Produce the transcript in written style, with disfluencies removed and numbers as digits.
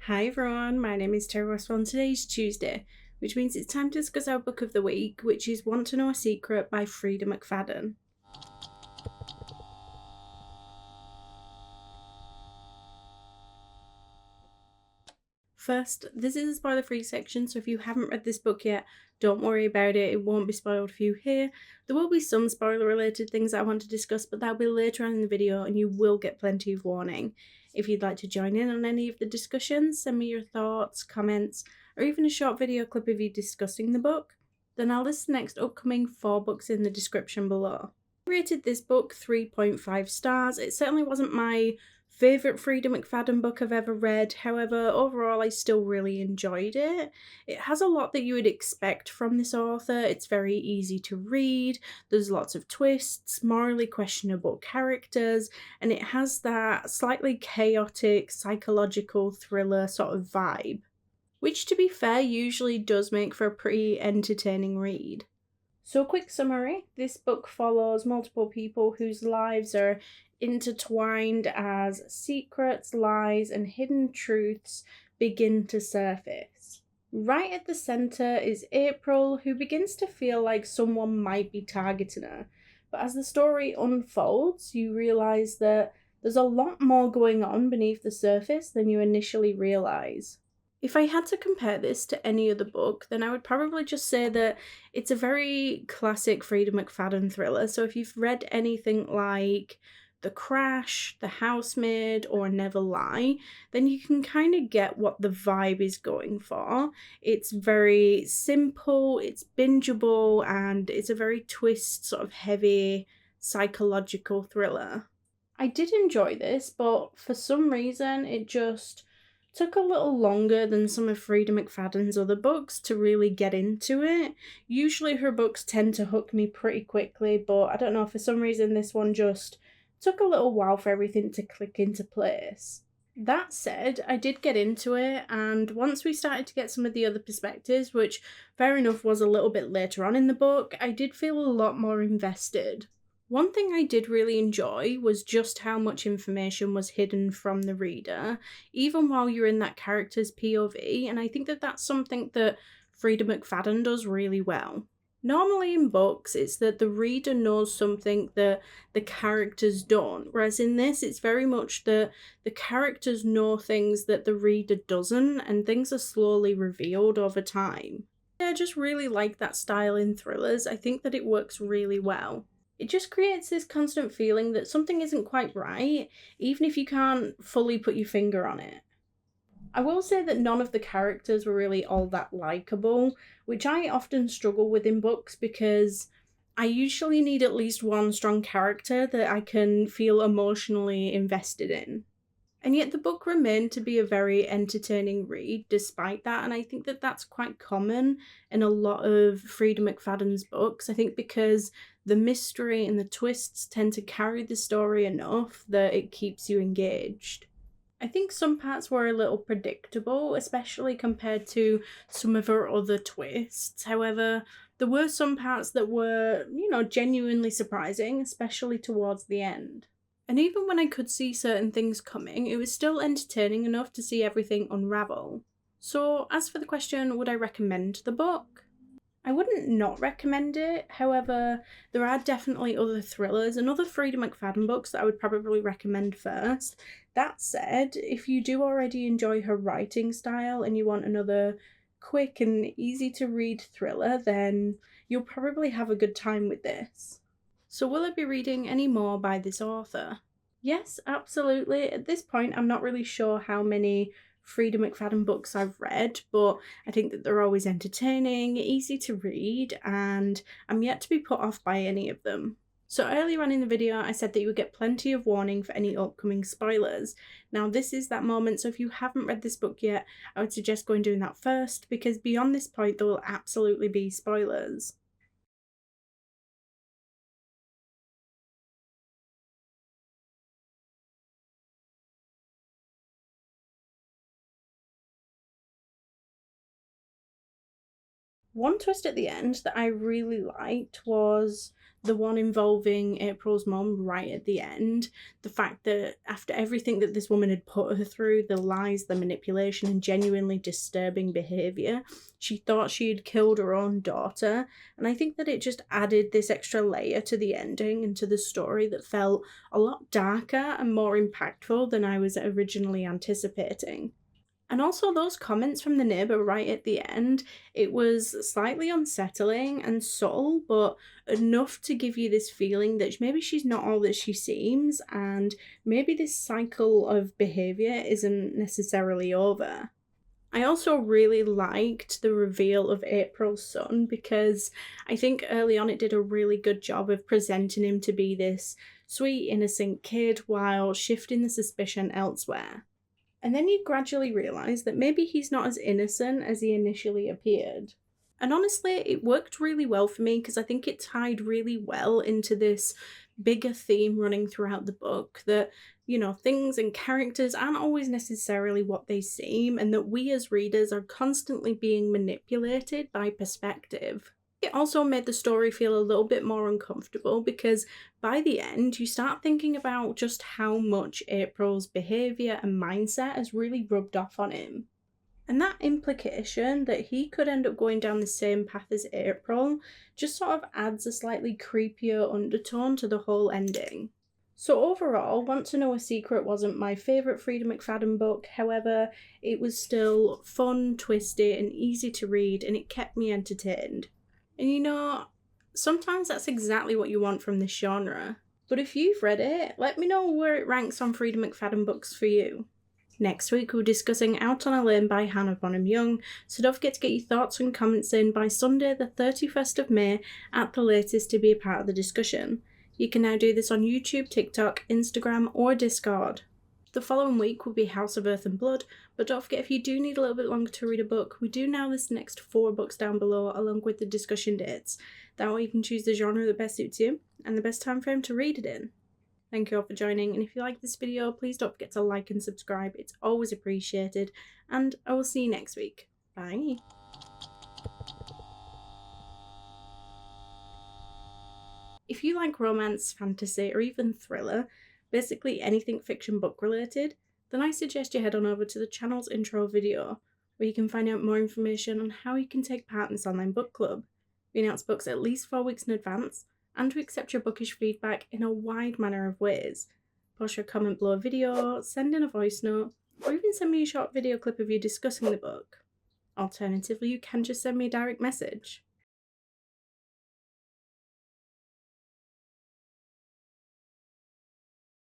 Hi everyone, my name is Terry Westwell and today's Tuesday, which means it's time to discuss our book of the week, which is Want to Know a Secret by Freida McFadden. First, this is a spoiler-free section, so if you haven't read this book yet, don't worry about it, it won't be spoiled for you here. There will be some spoiler-related things I want to discuss, but that'll be later on in the video and you will get plenty of warning. If you'd like to join in on any of the discussions, send me your thoughts, comments, or even a short video clip of you discussing the book, then I'll list the next upcoming 4 books in the description below. I rated this book 3.5 stars. It certainly wasn't my favourite Freida McFadden book I've ever read, however, overall I still really enjoyed it. It has a lot that you would expect from this author. It's very easy to read, there's lots of twists, morally questionable characters, and it has that slightly chaotic psychological thriller sort of vibe, which to be fair usually does make for a pretty entertaining read. So, quick summary, this book follows multiple people whose lives are intertwined as secrets, lies, and hidden truths begin to surface. Right at the centre is April, who begins to feel like someone might be targeting her. But as the story unfolds, you realise that there's a lot more going on beneath the surface than you initially realise. If I had to compare this to any other book, then I would probably just say that it's a very classic Freida McFadden thriller. So if you've read anything like The Crash, The Housemaid, or Never Lie, then you can kind of get what the vibe is going for. It's very simple, it's bingeable, and it's a very twist, sort of heavy psychological thriller. I did enjoy this, but for some reason it just took a little longer than some of Freida McFadden's other books to really get into it. Usually her books tend to hook me pretty quickly, but I don't know, for some reason this one just took a little while for everything to click into place. That said, I did get into it, and once we started to get some of the other perspectives, which fair enough was a little bit later on in the book, I did feel a lot more invested. One thing I did really enjoy was just how much information was hidden from the reader, even while you're in that character's POV, and I think that that's something that Freida McFadden does really well. Normally in books, it's that the reader knows something that the characters don't, whereas in this, it's very much that the characters know things that the reader doesn't, and things are slowly revealed over time. I just really like that style in thrillers. I think that it works really well. It just creates this constant feeling that something isn't quite right, even if you can't fully put your finger on it. I will say that none of the characters were really all that likable, which I often struggle with in books because I usually need at least one strong character that I can feel emotionally invested in. And yet the book remained to be a very entertaining read despite that, and I think that that's quite common in a lot of Freida McFadden's books. I think because the mystery and the twists tend to carry the story enough that it keeps you engaged. I think some parts were a little predictable, especially compared to some of her other twists. However, there were some parts that were, genuinely surprising, especially towards the end. And even when I could see certain things coming, it was still entertaining enough to see everything unravel. So, as for the question, would I recommend the book? I wouldn't not recommend it, however, there are definitely other thrillers and other Freida McFadden books that I would probably recommend first. That said, if you do already enjoy her writing style and you want another quick and easy to read thriller, then you'll probably have a good time with this. So will I be reading any more by this author? Yes, absolutely. At this point, I'm not really sure how many Freida McFadden books I've read, but I think that they're always entertaining, easy to read, and I'm yet to be put off by any of them. So earlier on in the video, I said that you would get plenty of warning for any upcoming spoilers. Now this is that moment, so if you haven't read this book yet, I would suggest going doing that first, because beyond this point, there will absolutely be spoilers. One twist at the end that I really liked was The one involving April's mum right at the end, the fact that after everything that this woman had put her through, the lies, the manipulation, and genuinely disturbing behaviour, she thought she had killed her own daughter. And I think that it just added this extra layer to the ending and to the story that felt a lot darker and more impactful than I was originally anticipating. And also those comments from the neighbour right at the end, it was slightly unsettling and subtle, but enough to give you this feeling that maybe she's not all that she seems, and maybe this cycle of behaviour isn't necessarily over. I also really liked the reveal of April's son, because I think early on it did a really good job of presenting him to be this sweet, innocent kid while shifting the suspicion elsewhere. And then you gradually realise that maybe he's not as innocent as he initially appeared. And honestly, it worked really well for me because I think it tied really well into this bigger theme running throughout the book that, things and characters aren't always necessarily what they seem, and that we as readers are constantly being manipulated by perspective. It also made the story feel a little bit more uncomfortable because by the end, you start thinking about just how much April's behaviour and mindset has really rubbed off on him. And that implication that he could end up going down the same path as April just sort of adds a slightly creepier undertone to the whole ending. So overall, Want to Know a Secret wasn't my favourite Freida McFadden book. However, it was still fun, twisty, and easy to read, and it kept me entertained. And sometimes that's exactly what you want from this genre. But if you've read it, let me know where it ranks on Freida McFadden books for you. Next week, we're discussing Out on a Limb by Hannah Bonam-Young, so don't forget to get your thoughts and comments in by Sunday the 31st of May at the latest to be a part of the discussion. You can now do this on YouTube, TikTok, Instagram, or Discord. The following week will be House of Earth and Blood, but don't forget if you do need a little bit longer to read a book, we do now list the next 4 books down below along with the discussion dates. That way you can choose the genre that best suits you and the best time frame to read it in. Thank you all for joining, and if you like this video, please don't forget to like and subscribe, it's always appreciated, and I will see you next week. Bye! If you like romance, fantasy, or even thriller, basically anything fiction book related, then I suggest you head on over to the channel's intro video, where you can find out more information on how you can take part in this online book club. We announce books at least 4 weeks in advance, and we accept your bookish feedback in a wide manner of ways. Post your comment below a video, send in a voice note, or even send me a short video clip of you discussing the book. Alternatively, you can just send me a direct message.